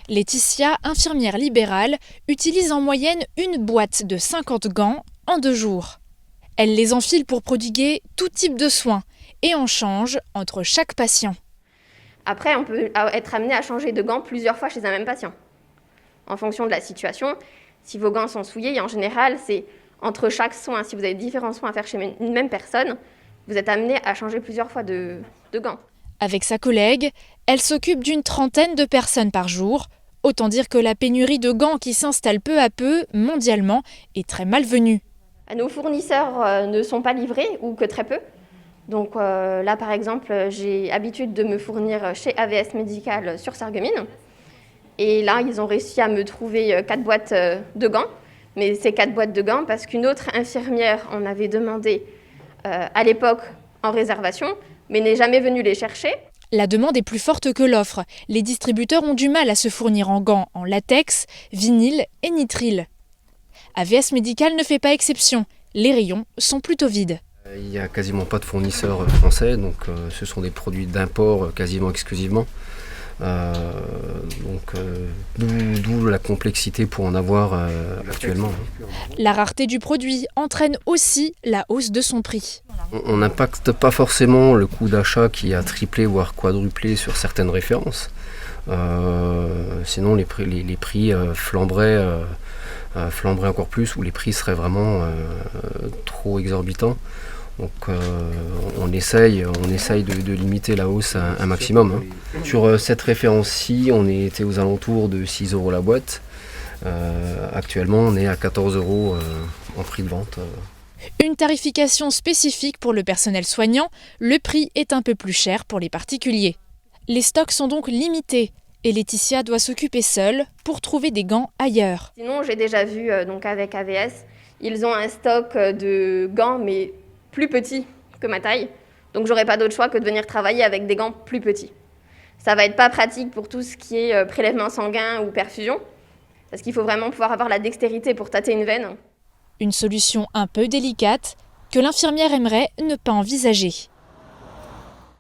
Laetitia, infirmière libérale, utilise en moyenne une boîte de 50 gants en 2 jours. Elle les enfile pour prodiguer tout type de soins et en change entre chaque patient. Après, on peut être amené à changer de gants plusieurs fois chez un même patient. En fonction de la situation, si vos gants sont souillés, et en général, c'est entre chaque soin, si vous avez différents soins à faire chez une même personne, vous êtes amené à changer plusieurs fois de gants. Avec sa collègue, elle s'occupe d'une trentaine de personnes par jour. Autant dire que la pénurie de gants qui s'installe peu à peu mondialement est très malvenue. Nos fournisseurs ne sont pas livrés ou que très peu. Donc là, par exemple, j'ai l'habitude de me fournir chez AVS Médical sur Sarreguemines. Et là, ils ont réussi à me trouver 4 boîtes de gants. Mais c'est 4 boîtes de gants parce qu'une autre infirmière en avait demandé à l'époque en réservation, mais n'est jamais venue les chercher. La demande est plus forte que l'offre. Les distributeurs ont du mal à se fournir en gants en latex, vinyle et nitrile. AVS Médical ne fait pas exception. Les rayons sont plutôt vides. Il n'y a quasiment pas de fournisseurs français, donc ce sont des produits d'import quasiment exclusivement. D'où la complexité pour en avoir actuellement. La rareté du produit entraîne aussi la hausse de son prix. On n'impacte pas forcément le coût d'achat qui a triplé voire quadruplé sur certaines références. Sinon les prix flamberaient encore plus, ou les prix seraient vraiment trop exorbitants. Donc on essaye de limiter la hausse un maximum. Sur cette référence-ci, on était aux alentours de 6 € la boîte. Actuellement, on est à 14 € en prix de vente. Une tarification spécifique pour le personnel soignant, le prix est un peu plus cher pour les particuliers. Les stocks sont donc limités et Laetitia doit s'occuper seule pour trouver des gants ailleurs. Sinon, j'ai déjà vu donc avec AVS, ils ont un stock de gants, mais plus petit que ma taille. Donc j'aurai pas d'autre choix que de venir travailler avec des gants plus petits. Ça va être pas pratique pour tout ce qui est prélèvement sanguin ou perfusion, parce qu'il faut vraiment pouvoir avoir la dextérité pour tâter une veine. Une solution un peu délicate que l'infirmière aimerait ne pas envisager.